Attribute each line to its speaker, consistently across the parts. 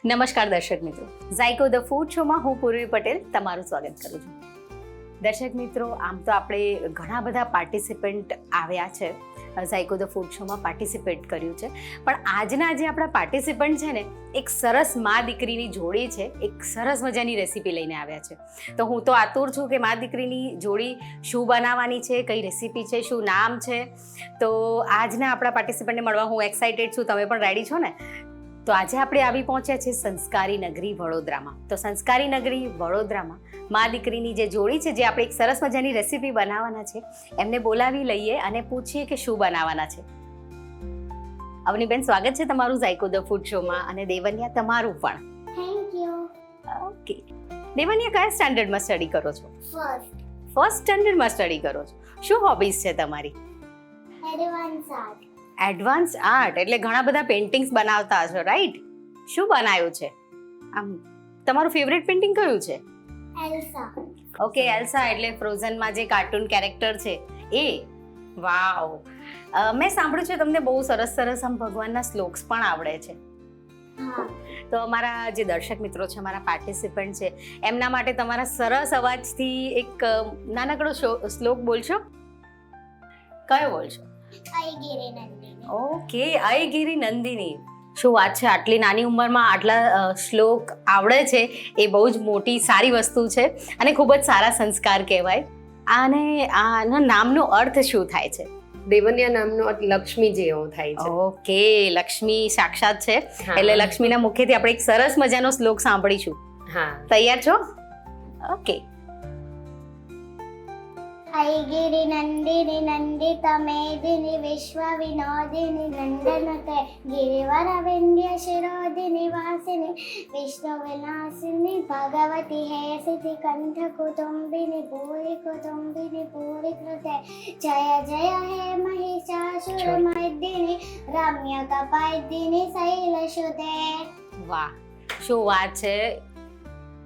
Speaker 1: નમસ્કાર દર્શક મિત્રો, ઝાયકો ધ ફૂડ શોમાં હું પૂર્વી પટેલ તમારું સ્વાગત કરું છું. દર્શક મિત્રો, આમ તો આપણે ઘણા બધા પાર્ટિસિપન્ટ આવ્યા છે, ઝાયકો ધ ફૂડ શોમાં પાર્ટિસિપેટ કર્યું છે, પણ આજના જે આપણા પાર્ટિસિપન્ટ છે ને, એક સરસ મા દીકરીની જોડી છે, એક સરસ મજાની રેસીપી લઈને આવ્યા છે. તો હું તો આતુર છું કે મા દીકરીની જોડી શું બનાવવાની છે, કઈ રેસીપી છે, શું નામ છે. તો આજના આપણા પાર્ટિસિપન્ટને મળવા હું એક્સાઇટેડ છું. તમે પણ રેડી છો ને? તો આજે આપણે આવી પહોંચ્યા છે સંસ્કારી નગરી વડોદરામાં. તો સંસ્કારી નગરી વડોદરામાં મા દીકરીની જે જોડી છે, જે આપણે એક સરસ મજાની રેસીપી બનાવવાના છે, એમને બોલાવી લઈએ અને પૂછીએ કે શું બનાવવાના છે. અવનીબેન, સ્વાગત છે તમારું ઝાયકો ધ ફૂડ શોમાં. અને દેવન્યા, તમારું પણ
Speaker 2: થેન્ક યુ.
Speaker 1: ઓકે. દેવન્યા, કયા સ્ટાન્ડર્ડમાં સ્ટડી કરો છો? ફર્સ્ટ સ્ટાન્ડર્ડમાં સ્ટડી કરો છો. શું હોબીઝ છે તમારી?
Speaker 2: Advance art.
Speaker 1: એડવાન્સ આર્ટ એટલે ઘણા બધા પેઇન્ટિંગ્સ બનાવતા હશો, રાઈટ? શું બનાવ્યું છે? આમ તમારું ફેવરેટ પેઇન્ટિંગ કયું છે?
Speaker 2: એલ્સા.
Speaker 1: ઓકે, એલ્સા એટલે ફ્રોઝનમાં જે કાર્ટૂન કેરેક્ટર છે એ. વાવ! મેં સાંભળ્યું છે તમને બહુ સરસ સરસ આમ ભગવાનના શ્લોક્સ પણ આવડે છે.
Speaker 2: હા.
Speaker 1: તો અમારા જે દર્શક મિત્રો છે, અમારા પાર્ટિસિપન્ટ છે, એમના માટે તમારા સરસ અવાજથી એક નાનકડો શ્લોક બોલશો? કયો બોલશો?
Speaker 2: અયગિરી નંદિની.
Speaker 1: ઓકે, અયગિરી નંદિની. શું વાત છે! આટલી નાની ઉંમરમાં આટલા શ્લોક આવડે છે એ બહુ જ મોટી સારી વસ્તુ છે અને ખૂબ જ સારા સંસ્કાર કહેવાય. અને આના નામનો અર્થ શું થાય છે?
Speaker 3: દેવન્યા નામનો અર્થ લક્ષ્મીજી એવો થાય છે.
Speaker 1: ઓકે, લક્ષ્મી સાક્ષાત છે, એટલે લક્ષ્મીના મુખેથી આપણે એક સરસ મજાનો શ્લોક સાંભળીશું.
Speaker 3: હા,
Speaker 1: તૈયાર છો? ઓકે.
Speaker 2: અયગિરી નંદિની નંદિત મેદિની વિશ્વ વિનોદિની નંદનતે ગિરિવર વિંધ્ય શિરોદિની વાસિની વિષ્ણુ વિલાસિની ભગવતી હે સિદ્ધિ કંઠ કુટુંબિની પૂરી કૃતે જય જય હે મહિષાસુર મર્દિની રમ્ય કપર્દિની શૈલસુતે.
Speaker 1: વાહ, શું વાત છે!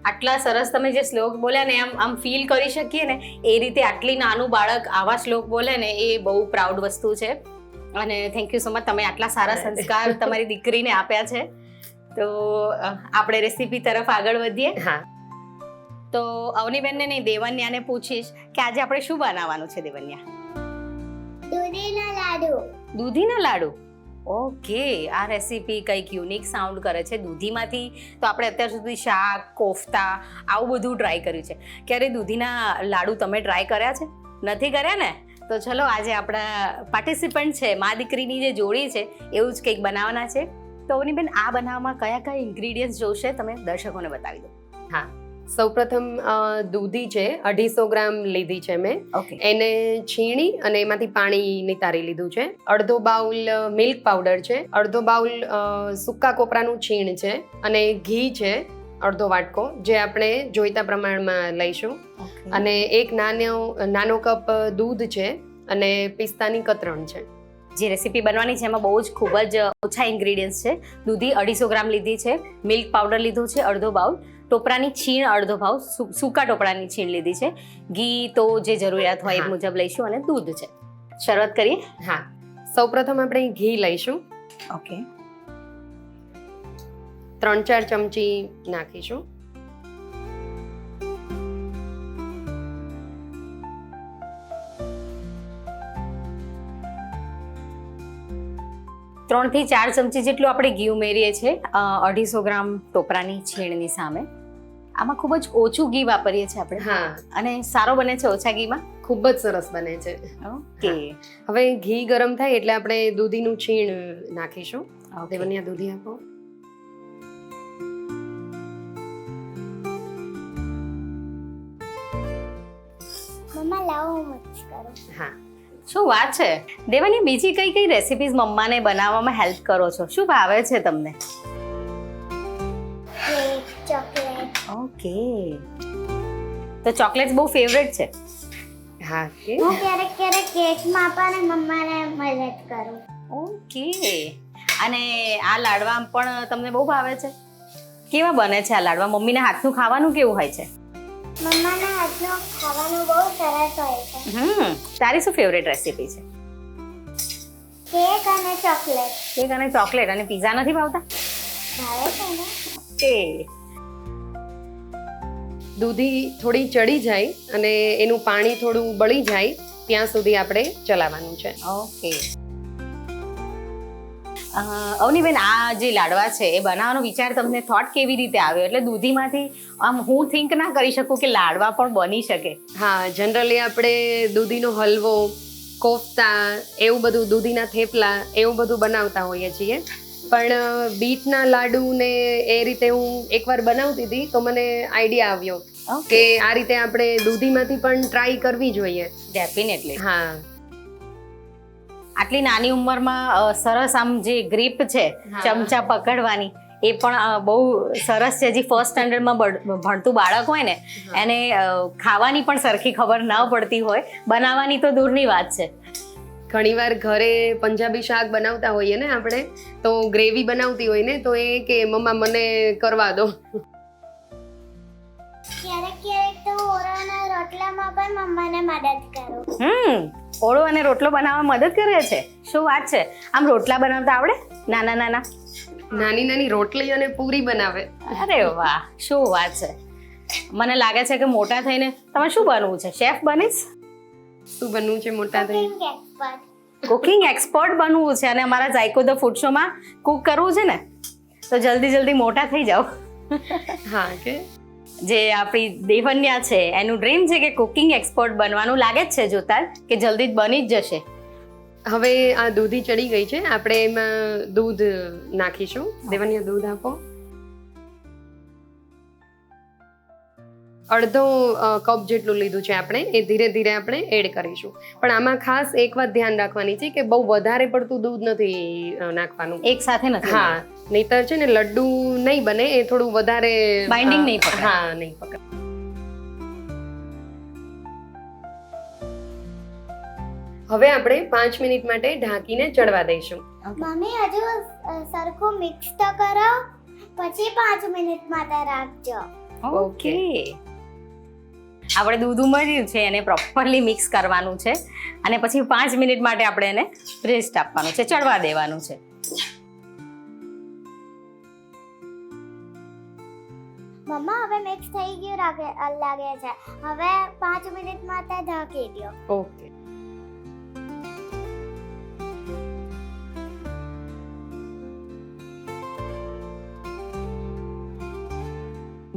Speaker 1: આટલા સરસ તમે જે શ્લોક બોલ્યા ને, આમ ફીલ કરી શકીએ ને એ રીતે. આટલી નાનું બાળક આવા શ્લોક બોલે ને એ બહુ પ્રાઉડ વસ્તુ છે. અને થેન્ક યુ સો મચ, તમે આટલા સારા સંસ્કાર તમારી દીકરીને આપ્યા છે. તો આપણે રેસીપી તરફ આગળ વધીએ.
Speaker 3: હા.
Speaker 1: તો અવનીબેનને નહીં, દેવન્યાને પૂછીશ કે આજે આપણે શું બનાવવાનું છે. દેવન્યા?
Speaker 2: દૂધીના લાડુ.
Speaker 1: દૂધીના લાડુ. ઓકે, આ રેસીપી કંઈક યુનિક સાઉન્ડ કરે છે. દૂધીમાંથી તો આપણે અત્યાર સુધી શાક, કોફતા આવું બધું ટ્રાય કર્યું છે. ક્યારે દૂધીના લાડુ તમે ટ્રાય કર્યા છે? નથી કર્યા ને? તો ચલો, આજે આપણા પાર્ટિસિપન્ટ છે, મા દીકરીની જે જોડી છે, એવું જ કંઈક બનાવવાના છે. તો અવનીબેન, આ બનાવવામાં કયા કયા ઇન્ગ્રીડિયન્ટ્સ જોશે તમે દર્શકોને બતાવી દો.
Speaker 3: હા. સૌપ્રથમ દૂધી છે, 250 ગ્રામ લીધી છે મેં.
Speaker 1: ઓકે.
Speaker 3: એને છીણી અને એમાંથી પાણી નિતારી લીધું છે. અડધો બાઉલ મિલ્ક પાવડર છે, અડધો બાઉલ સૂકા કોપરાનું છીણ છે, અને ઘી છે અડધો વાટકો, જે આપણે જોઈતા પ્રમાણમાં લઈશું. અને એક નાનો કપ દૂધ છે, અને પિસ્તાની કતરણ છે.
Speaker 1: જે રેસીપી બનવાની છે એમાં બહુ જ ખૂબ જ ઓછા ઇન્ગ્રીડિયન્ટ્સ છે. દૂધી 250 ગ્રામ લીધી છે, મિલ્ક પાવડર લીધો છે અડધો બાઉલ, ટોપરાની છીણ અડધો બાઉલ, સૂકા ટોપરાની છીણ લીધી છે, ઘી તો જે જરૂરિયાત હોય એ મુજબ લઈશું, અને દૂધ છે. શરૂઆત કરીએ.
Speaker 3: હા. સૌપ્રથમ આપણે ઘી લઈશું.
Speaker 1: ઓકે.
Speaker 3: 3-4 ચમચી નાખીશું.
Speaker 1: ત્રણ થી 4 ચમચી જેટલું આપણે ઘી ઉમેરીએ છીએ 250 ગ્રામ ટોપરાની છીણની સામે. આમાં ખૂબ જ ઓછું ઘી વાપરીએ છીએ આપણે.
Speaker 3: હા.
Speaker 1: અને સારો બને છે ઓછા ઘીમાં?
Speaker 3: ખૂબ જ સરસ બને છે.
Speaker 1: ઓકે.
Speaker 3: હવે ઘી ગરમ થાય એટલે આપણે દૂધીનું છીણ નાખીશું. દેવન્યા, દૂધી આપો.
Speaker 2: મમ્મા લાવો હું મિક્સ કરું.
Speaker 3: હા.
Speaker 1: શું વાત છે! દેવાની, બીજી કઈ કઈ રેસીપીઝ મમ્માને બનાવવામાં હેલ્પ કરો છો? શું ભાવે છે તમને?
Speaker 2: Cake, chocolate.
Speaker 1: ઓકે. તો ચોકલેટ્સ બહુ ફેવરેટ છે?
Speaker 3: હા.
Speaker 2: હું ક્યારેક કેકમાં પણ મમ્માને મદદ કરું.
Speaker 1: ઓકે. અને આ લાડવા પણ તમને બહુ ભાવે છે? કેવા બને છે આ લાડવા? મમ્મીના હાથનું ખાવાનું કેવું હોય છે?
Speaker 2: મમ્માના હાથનું ખાવાનું બહુ સરસ હોય છે.
Speaker 1: તારી શું ફેવરેટ રેસીપી છે?
Speaker 2: કેક અને ચોકલેટ.
Speaker 1: કેક અને ચોકલેટ. અને પીઝા નથી ભાવતા?
Speaker 2: ભાવે છે ને?
Speaker 1: ઓકે.
Speaker 3: દૂધી થોડી ચડી જાય અને એનું પાણી થોડું બળી જાય ત્યાં સુધી આપણે ચલાવવાનું છે.
Speaker 1: ઓકે. અવનીબેન, આ જે લાડવા છે એ બનાવવાનો વિચાર તમને થોટ કેવી રીતે આવ્યો? એટલે દૂધીમાંથી આમ હું થિંક ના કરી શકું કે લાડવા પણ બની શકે.
Speaker 3: હા, જનરલી આપણે દૂધીનો હલવો, કોફતા, એવું બધું, દૂધીના થેપલા એવું બધું બનાવતા હોઈએ છીએ. પણ બીટના લાડુ ને એ રીતે હું એકવાર બનાવતી હતી તો મને આઈડિયા આવ્યો કે આ રીતે આપણે દૂધીમાંથી પણ ટ્રાય કરવી જોઈએ.
Speaker 1: ડેફિનેટલી.
Speaker 3: હા,
Speaker 1: આટલી નાની ઉંમરમાં સરસ આમ જે ગ્રીપ છે ચમચા પકડવાની એ પણ બહુ સરસ છે. જે ફર્સ્ટ સ્ટાન્ડર્ડમાં ભણતું બાળક હોય ને એને ખાવાની પણ સરખી ખબર ન પડતી હોય, બનાવવાની તો દૂરની વાત છે.
Speaker 3: ઘણીવાર ઘરે પંજાબી શાક બનાવતા હોઈએ ને આપણે, તો ગ્રેવી બનાવતી હોય ને તો એ કે મમ્મા મને કરવા દો.
Speaker 2: ક્યારેક ક્યારેક તો ઓળાના રોટલામાં પણ મમ્માને મદદ કરું.
Speaker 1: ઓળો અને રોટલો બનાવવા મદદ કરે છે? શું વાત છે! આમ રોટલા બનાવતા આવડે? નાના નાના
Speaker 3: નાની નાની રોટલી અને પૂરી બનાવે.
Speaker 1: અરે વાહ, શું વાત છે! મને લાગે છે કે મોટા થઈને તમે શું બનવું છે? શેફ બનીશ?
Speaker 3: શું બનવું છે મોટા થઈ?
Speaker 1: કુકિંગ એક્સપર્ટ બનવું છે અને અમારા ઝાયકો ધ ફૂડ શોમાં કુક કરવું છે ને, તો જલ્દી જલ્દી મોટા થઈ જાઓ.
Speaker 3: હા, કે
Speaker 1: જે આપણી દેવન્યા છે એનું ડ્રીમ છે કે કુકિંગ એક્સપર્ટ બનવાનું. લાગે જ છે જોતા કે જલ્દી જ બની જ જશે.
Speaker 3: હવે આ દૂધી ચડી ગઈ છે, આપણે એમાં દૂધ નાખીશું. દેવન્યા, દૂધ આપો. અડધો કપ જેટલું લીધું છે આપણે, એ ધીરે ધીરે આપણે એડ કરીશું. પણ આમાં ખાસ એક વાત ધ્યાન રાખવાની છે કે બહુ વધારે પડતું દૂધ નથી નાખવાનું.
Speaker 1: એક સાથે નથી.
Speaker 3: હા, નહીતર છે ને લડ્ડુ નહીં બને, એ થોડું વધારે
Speaker 1: બાઇન્ડિંગ નહીં પકડે.
Speaker 3: હા, નહીં પકડે. હવે આપણે 5 મિનિટ માટે ઢાંકીને ચડવા દઈશું.
Speaker 2: મમ્મી, હજુ સરખું મિક્સ તો કરો, પછી 5 મિનિટ માટે રાખજો.
Speaker 1: ઓકે. આપણે દૂધ ઉમેર્યું છે એને પ્રોપરલી મિક્સ કરવાનું છે અને પછી 5 મિનિટ માટે આપણે એને રેસ્ટ આપવાનું છે, ચડવા દેવાનું છે.
Speaker 2: મમ્મા, હવે મિક્સ થઈ ગયું લાગે છે. હવે 5 મિનિટ માટે ઢાંકી દો.
Speaker 3: ઓકે.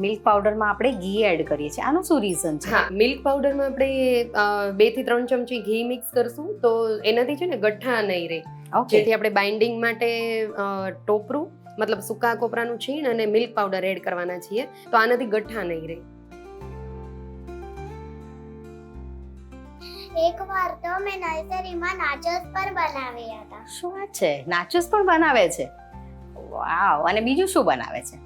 Speaker 1: મિલ્ક પાવડરમાં આપણે ઘી એડ કરીએ છીએ. આનું શું રીઝન છે?
Speaker 3: હા, મિલ્ક પાવડરમાં આપણે 2 થી 3 ચમચી ઘી મિક્સ કરશું તો એનાથી છે ને ગઠ્ઠા નહીં રહે. જેથી આપણે બાઇન્ડિંગ માટે ટોપરું, મતલબ સૂકા કોપરાનું છીણ અને મિલ્ક પાવડર એડ કરવાના છીએ, તો આનાથી ગઠ્ઠા નહીં રહે.
Speaker 2: એકવાર તો મેં નર્સરીમાં નાચોસ પણ બનાવ્યા હતા.
Speaker 1: શું વાત છે! નાચોસ પણ બનાવે છે? વાવ! અને બીજું શું બનાવે છે?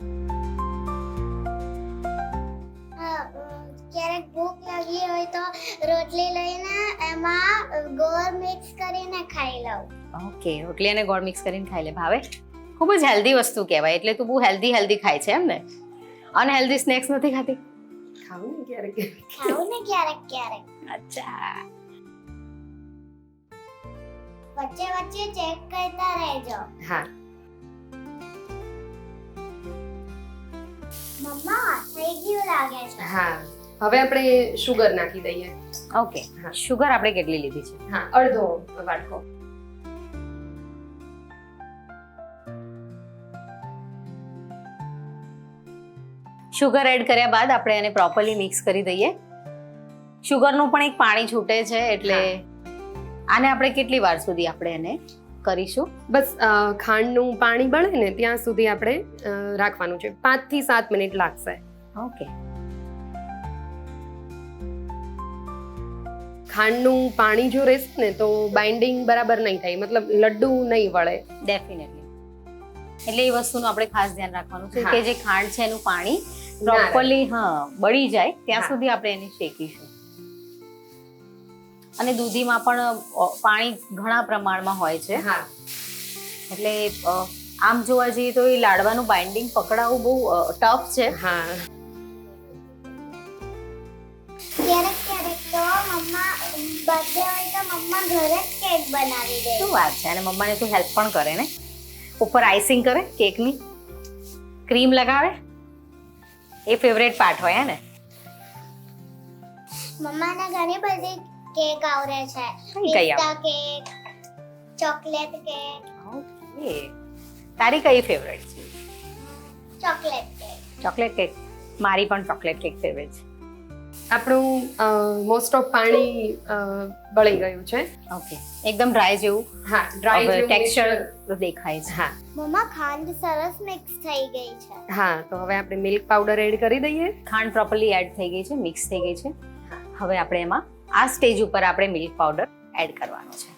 Speaker 2: ક્યારેક ભૂખ લાગી હોય તો રોટલી લઈને એમાં ગોળ મિક્સ કરીને ખાઈ લઉં.
Speaker 1: ઓકે, રોટલી અને ગોળ મિક્સ કરીને ખાઈ લે. ભાવે? ખૂબ જ હેલ્ધી વસ્તુ કહેવાય. એટલે તું બહુ હેલ્ધી ખાય છે એમ ને? અનહેલ્ધી સ્નેક્સ નથી ખાતી?
Speaker 3: ખાવું ને ક્યારેક.
Speaker 2: ખાવું ને ક્યારેક ક્યારેક.
Speaker 1: અચ્છા.
Speaker 2: વચ્ચે વચ્ચે ચેક કરતા રહેજો.
Speaker 3: હા.
Speaker 2: મમ્મા, થઈ ગયું લાગે છે.
Speaker 3: હા, હવે આપણે શુગર નાખી દઈએ.
Speaker 1: ઓકે. શુગર આપણે કેટલી લીધી છે?
Speaker 3: હા, અડધો વાટકો.
Speaker 1: શુગર એડ કર્યા બાદ આપણે એને પ્રોપરલી મિક્સ કરી દઈએ. શુગરનું પણ એક પાણી છૂટે છે એટલે આને આપણે કેટલી વાર સુધી આપણે એને કરીશું?
Speaker 3: બસ ખાંડનું પાણી બળે ને ત્યાં સુધી આપણે રાખવાનું છે. 5 થી 7 મિનિટ લાગશે.
Speaker 1: ઓકે.
Speaker 3: ખાંડનું પાણી જો રહેશે ને તો બાઇન્ડિંગ બરાબર નહીં થાય, મતલબ લડ્ડુ નહીં વળે.
Speaker 1: ડેફિનેટલી. એટલે એ વસ્તુનું આપણે ખાસ ધ્યાન રાખવાનું છે
Speaker 3: હા.
Speaker 1: કે જે ખાંડ છે એનું પાણી પ્રોપરલી બળી જાય ત્યાં
Speaker 3: હા.
Speaker 1: સુધી આપણે એને શેકીશું. અને દૂધીમાં પણ પાણી ઘણા પ્રમાણમાં હોય છે,
Speaker 3: હા,
Speaker 1: એટલે આમ જોવા જઈએ તો એ લાડવાનું બાઇન્ડિંગ પકડાવવું બહુ ટફ છે.
Speaker 3: હા.
Speaker 2: ક્યારેક ક્યારેક તો મમ્મા બર્થડે હોય તો મમ્મા ઘરે જ કેક બનાવી દે.
Speaker 1: શું વાત છે! અને મમ્માને તું હેલ્પ પણ કરે ને? ઉપર આઈસિંગ કરે કેકની, ક્રીમ લગાવે? એ ફેવરેટ પાર્ટ હોય હે ને?
Speaker 2: મમ્માને ઘણી બધી કેક આવડે છે.
Speaker 1: કઈ કઈ
Speaker 2: પિસ્તા કેક, ચોકલેટ કેક,
Speaker 1: ઓકે. તારી કઈ ફેવરેટ છે?
Speaker 2: Chocolate cake.
Speaker 1: Chocolate cake. મારી પણ ચોકલેટ કેક ફેવરેટ છે.
Speaker 3: આપણું મોસ્ટ ઓફ પાણી બળી ગયું છે.
Speaker 1: ઓકે, એકદમ ડ્રાય જેવું.
Speaker 3: હા, ડ્રાય
Speaker 1: ટેક્સચર દેખાય છે.
Speaker 3: હા
Speaker 2: મમ્મા ખાંડ સરસ મિક્સ થઈ ગઈ છે.
Speaker 3: હા, તો હવે આપણે મિલ્ક પાવડર એડ કરી દઈએ.
Speaker 1: ખાંડ પ્રોપરલી એડ થઈ ગઈ છે, મિક્સ થઈ ગઈ છે. હવે આપણે એમાં આ સ્ટેજ ઉપર આપણે મિલ્ક પાવડર એડ કરવાનો છે.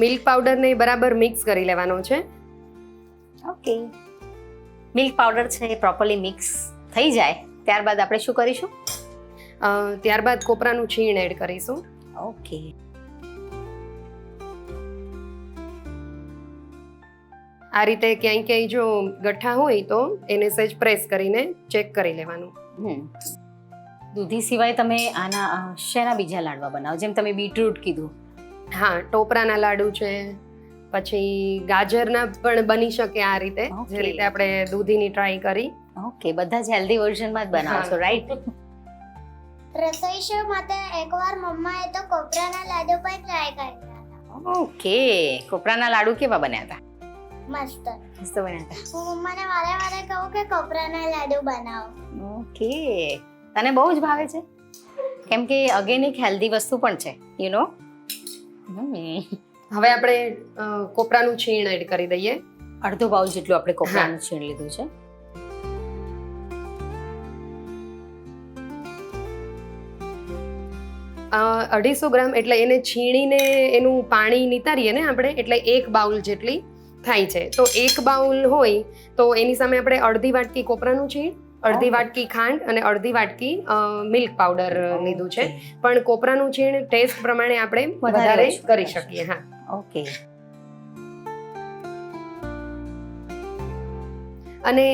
Speaker 3: મિલ્ક પાવડરને બરાબર મિક્સ કરી લેવાનો છે.
Speaker 1: ઓકે, મિલ્ક પાવડર છે એ પ્રોપરલી મિક્સ થઈ જાય ત્યારબાદ આપણે શું કરીશું?
Speaker 3: ત્યારબાદ કોપરાનું છીણ એડ કરીશું.
Speaker 1: ઓકે,
Speaker 3: આ રીતે ક્યાંય ક્યાંય જો ગઠ્ઠા હોય તો એને સહેજ પ્રેસ કરીને ચેક કરી લેવાનું.
Speaker 1: દૂધી સિવાય તમે આના શેના બીજા લાડવા બનાવો? જેમ તમે બીટરૂટ કીધું.
Speaker 3: હા, ટોપરાના લાડુ છે, પછી ગાજરના પણ બની શકે આ રીતે,
Speaker 1: Okay.
Speaker 3: જે રીતે આપણે દૂધીની ટ્રાય કરી.
Speaker 1: ઓકે, બધા જ હેલ્ધી વર્ઝનમાં જ બનાવો છો, રાઈટ?
Speaker 2: રસોઈ શો માટે એકવાર મમ્માએ તો કોપરાના લાડુ પણ ટ્રાય કર્યા હતા.
Speaker 1: ઓકે, કોપરાના લાડુ કેવા બન્યા હતા?
Speaker 2: મસ્ત.
Speaker 1: મસ્ત બન્યા હતા.
Speaker 2: હું મમ્માને વારે વારે કહું કે કોપરાના લાડુ બનાવો.
Speaker 1: ઓકે, તને બહુ જ ભાવે છે? કેમ કે અગેન એક હેલ્ધી વસ્તુ પણ છે, યુ નો.
Speaker 3: હવે આપણે કોપરાનું છીણ એડ કરી દઈએ.
Speaker 1: અડધો બાઉલ જેટલું આપણે કોપરાનું છીણ લીધું છે.
Speaker 3: અ 250 ગ્રામ, એટલે એને છીણીને એનું પાણી નિતારીએ ને આપણે, એટલે 1 બાઉલ જેટલી થાય છે. તો 1 બાઉલ હોય તો એની સામે આપણે અડધી વાટકી કોપરાનું છીણ, અડધી વાટકી ખાંડ અને અડધી વાટકી મિલ્ક પાવડર લીધું છે. પણ કોપરાનું છીણ ટેસ્ટ પ્રમાણે આપણે વધારે કરી શકીએ. હા,
Speaker 1: ઓકે.
Speaker 3: અને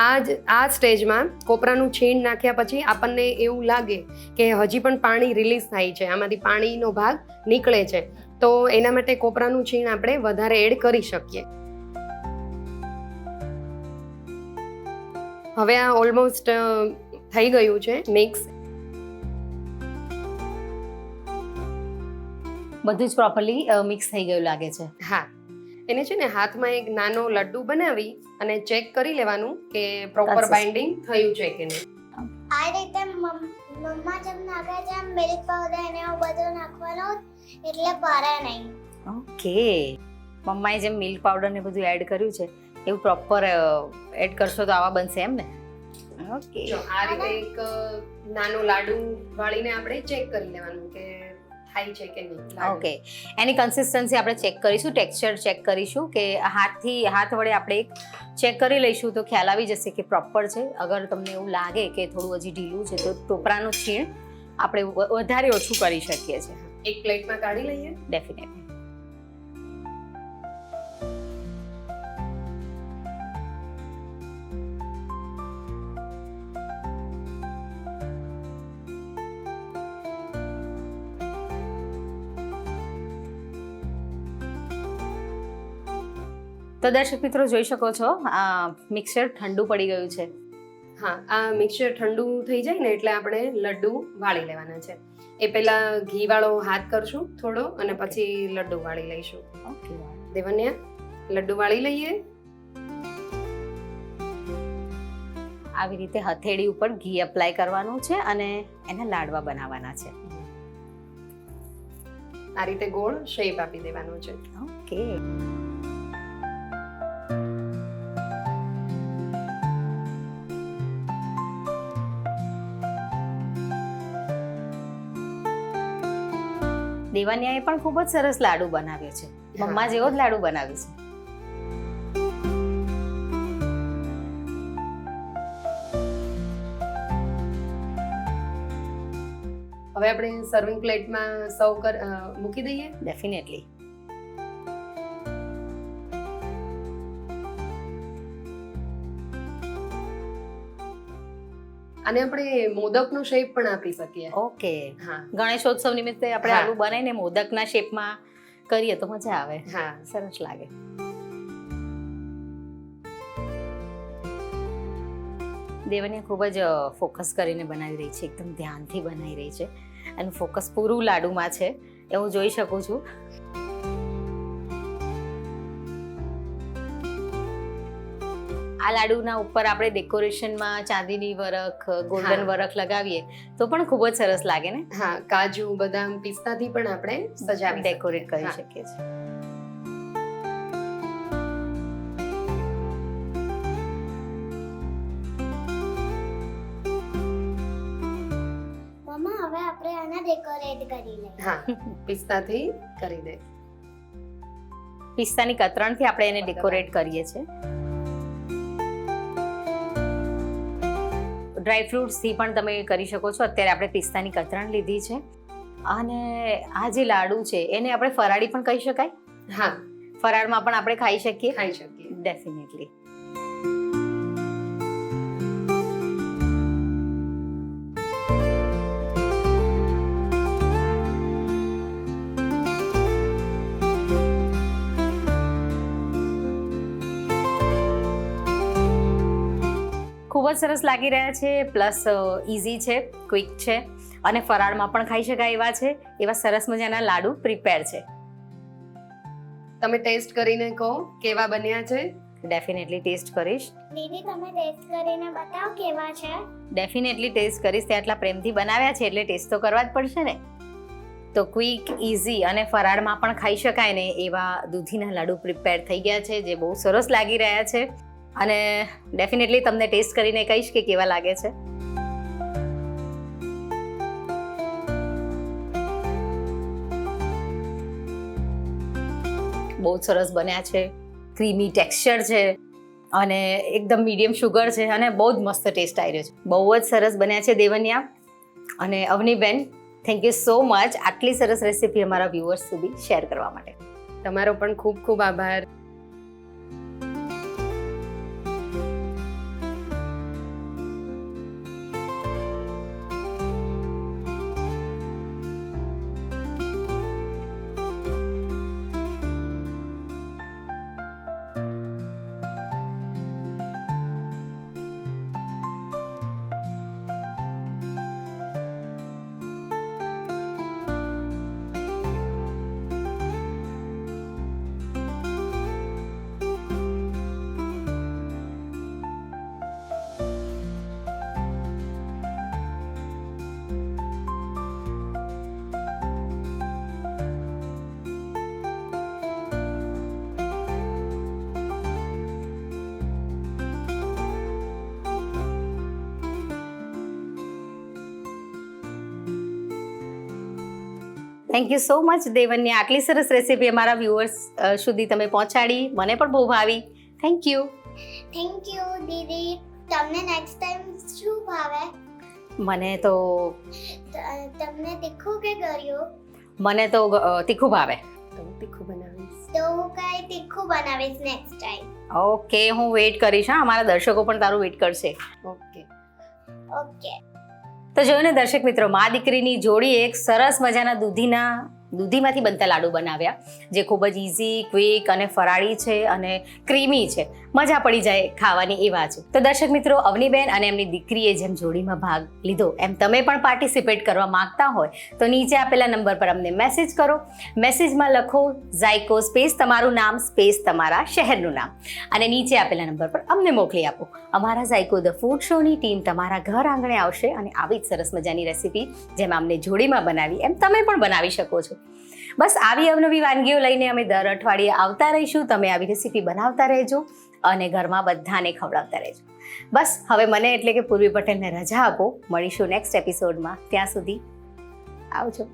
Speaker 3: આ સ્ટેજમાં કોપરાનું છીણ નાખ્યા પછી આપણને એવું લાગે કે હજી પણ પાણી રિલીઝ થાય છે, આમાંથી પાણીનો ભાગ નીકળે છે, તો એના માટે કોપરાનું છીણ આપણે વધારે એડ કરી શકીએ. હવે આ ઓલમોસ્ટ થઈ ગયું છે મિક્સ.
Speaker 1: બધું જ પ્રોપરલી મિક્સ થઈ ગયું લાગે છે.
Speaker 3: હા, એને છે ને હાથમાં એક નાનો લડ્ડુ બનાવી અને ચેક કરી લેવાનું કે પ્રોપર બાઇન્ડિંગ થયું છે કે નહીં.
Speaker 2: આ રીતે મમ્મા જેમ નાખે છે એમ મિલ્ક પાવડર અને એવું બધું નાખવાનું, એટલે પારે નહીં.
Speaker 1: ઓકે, મમ્માએ જેમ મિલ્ક પાવડર ને બધું એડ કર્યું છે એવું પ્રોપર એડ કરશો તો આવા બનશે એમ ને? ઓકે,
Speaker 3: જો આ રીતે એક નાનો લાડુ વાળીને આપણે ચેક કરી લેવાનું કે થાય છે કે નહીં.
Speaker 1: ઓકે, એની કન્સિસ્ટન્સી આપણે ચેક કરીશું, ટેક્સચર ચેક કરીશું કે હાથ વડે આપણે એક ચેક કરી લઈશું તો ખ્યાલ આવી જશે કે પ્રોપર છે. અગર તમને એવું લાગે કે થોડું હજી ઢીલું છે તો ટોપરાનું છીણ આપણે વધારે ઓછું કરી શકીએ છીએ.
Speaker 3: એક પ્લેટમાં કાઢી લઈએ.
Speaker 1: ડેફિનેટલી. તો દર્શક મિત્રો જોઈ શકો છો આ મિક્સર ઠંડુ પડી ગયું છે.
Speaker 3: હા, આ મિક્સર ઠંડુ થઈ જાય ને એટલે આપણે લડ્ડુ વાળી લેવાના છે. એ પહેલા ઘી વાળો હાથ કરશું થોડો અને પછી લડ્ડુ વાળી લઈશું.
Speaker 1: ઓકે,
Speaker 3: દેવન્યા, લડ્ડુ વાળી લઈએ.
Speaker 1: આવી રીતે હથેળી ઉપર ઘી એપ્લાય કરવાનું છે અને એના લાડવા બનાવવાના છે.
Speaker 3: આ રીતે ગોળ શેપ આપી દેવાનો છે.
Speaker 1: ઓકે, દેવાન્યાએ પણ ખૂબ જ સરસ લાડુ બનાવ્યો છે. મમ્મા જેવો જ લાડુ બનાવ્યો છે.
Speaker 3: હવે આપણે સર્વિંગ પ્લેટમાં મૂકી દઈએ.
Speaker 1: ડેફિનેટલી.
Speaker 3: આને આપણે મોદકનો શેપ પણ આપી શકીએ.
Speaker 1: ઓકે,
Speaker 3: હા
Speaker 1: ગણેશોત્સવ નિમિત્તે આપણે
Speaker 3: હા.
Speaker 1: આલુ બનાવીને મોદકના શેપમાં કરીએ તો મજા આવે,
Speaker 3: હા
Speaker 1: સરસ લાગે. દેવની ખૂબ જ ફોકસ કરીને બનાવી રહી છે, એકદમ ધ્યાનથી બનાવી રહી છે. એનું ફોકસ પૂરું લાડુમાં છે એ હું જોઈ શકું છું. આ લાડુના ઉપર આપણે ડેકોરેશનમાં ચાંદીની વરખ, ગોલ્ડન
Speaker 3: હા.
Speaker 1: વરખ લગાવીએ તો પણ ખૂબ જ સરસ લાગે ને,
Speaker 3: હા કાજુ બદામ પિસ્તાથી પણ આપણે સજાવી
Speaker 1: ડેકોરેટ કરી
Speaker 3: હા.
Speaker 1: શકીએ છીએ.
Speaker 2: મમ્મા હવે આપણે આને ડેકોરેટ કરી લઈએ.
Speaker 3: હા પિસ્તાથી કરી દે.
Speaker 1: પિસ્તાની કતરણથી આપણે એને ડેકોરેટ કરીએ છીએ. ડ્રાય ફ્રૂટ્સથી પણ તમે કરી શકો છો. અત્યારે આપણે પિસ્તાની કતરણ લીધી છે અને આ જે લાડુ છે એને આપણે ફરાળી પણ કહી શકાય.
Speaker 3: હા
Speaker 1: ફરાળમાં પણ આપણે ખાઈ શકીએ.
Speaker 3: ખાઈ શકીએ.
Speaker 1: ડેફિનેટલી. ખૂબ જ સરસ લાગી રહ્યા છે, પ્લસ ઇઝી છે, ક્વિક છે અને ફરાળમાં પણ ખાઈ શકાય એવા છે. એવા સરસ મજાના લાડુ પ્રિપેર છે.
Speaker 3: તમે ટેસ્ટ કરીને કહો કેવા બન્યા છે.
Speaker 1: ડેફિનેટલી ટેસ્ટ કરીશ.
Speaker 2: દીદી તમે ટેસ્ટ કરીને બતાવો કેવા છે.
Speaker 1: ડેફિનેટલી ટેસ્ટ કરીશ. તે આટલા પ્રેમથી બનાવ્યા છે એટલે ટેસ્ટ તો કરવા જ પડશે ને. તો ક્વિક, ઇઝી અને ફરાળમાં પણ ખાઈ શકાય ને એવા દૂધીના લાડુ પ્રિપેર થઈ ગયા છે, જે બહુ સરસ લાગી રહ્યા છે અને ડેફિનેટલી તમને ટેસ્ટ કરીને કહીશ કે કેવા લાગે છે. બહુ જ સરસ બન્યા છે, ક્રીમી ટેક્સચર છે અને એકદમ મીડિયમ શુગર છે અને બહુ જ મસ્ત ટેસ્ટ આવી રહ્યો છે. બહુ જ સરસ બન્યા છે દેવન્યા અને Avniben, thank you so much આટલી સરસ રેસીપી અમારા વ્યુઅર્સ સુધી શેર કરવા માટે.
Speaker 3: તમારો પણ ખૂબ ખૂબ આભાર.
Speaker 1: થેન્ક યુ સો મચ દેવન્યા, આટલી સરસ રેસીપી અમારા વ્યુઅર્સ સુધી તમે પહોંચાડી. મને પણ બહુ ભાવી. Thank you.
Speaker 2: થેન્ક યુ દીદી. તમને નેક્સ્ટ ટાઈમ શું ભાવે?
Speaker 1: મને તો
Speaker 2: તમને તીખું કે ગળ્યું?
Speaker 1: મને તો તીખું ભાવે.
Speaker 3: તો તીખું બનાવીશ.
Speaker 2: તો હું કઈ તીખું બનાવીશ નેક્સ્ટ ટાઈમ.
Speaker 1: ઓકે, હું વેઇટ કરીશ. હા, અમારા દર્શકો પણ તારું વેઇટ કરશે.
Speaker 3: ઓકે.
Speaker 2: ઓકે.
Speaker 1: તો જોયું ને દર્શક મિત્રો, મા દીકરીની જોડી એક સરસ મજાના દૂધીમાંથી બનતા લાડુ બનાવ્યા, જે ખૂબ જ ઇઝી, ક્વિક અને ફરાળી છે અને ક્રીમી છે. મજા પડી જાય ખાવાની એવા છે. તો દર્શક મિત્રો, અવનીબેન અને એમની દીકરીએ જેમ જોડીમાં ભાગ લીધો એમ તમે પણ પાર્ટિસિપેટ કરવા માંગતા હોય તો નીચે આપેલા નંબર પર અમને મેસેજ કરો. મેસેજમાં લખો ઝાયકો સ્પેસ તમારું નામ સ્પેસ તમારા શહેરનું નામ અને નીચે આપેલા નંબર પર અમને મોકલી આપો. અમારા ઝાયકો ધ ફૂડ શોની ટીમ તમારા ઘર આંગણે આવશે અને આવી જ સરસ મજાની રેસીપી જેમ અમને જોડીમાં બનાવી એમ તમે પણ બનાવી શકો છો. બસ આવી અવનવી વાનગીઓ લઈને અમે દર અઠવાડિયે આવતા રહીશું. તમે આવી રેસીપી બનાવતા રહેજો અને ઘરમાં બધાને ખવડાવતા રહેજો. બસ હવે મને એટલે કે પૂર્વી પટેલને રજા આપો. મળીશું નેક્સ્ટ એપિસોડમાં. ત્યાં સુધી આવજો.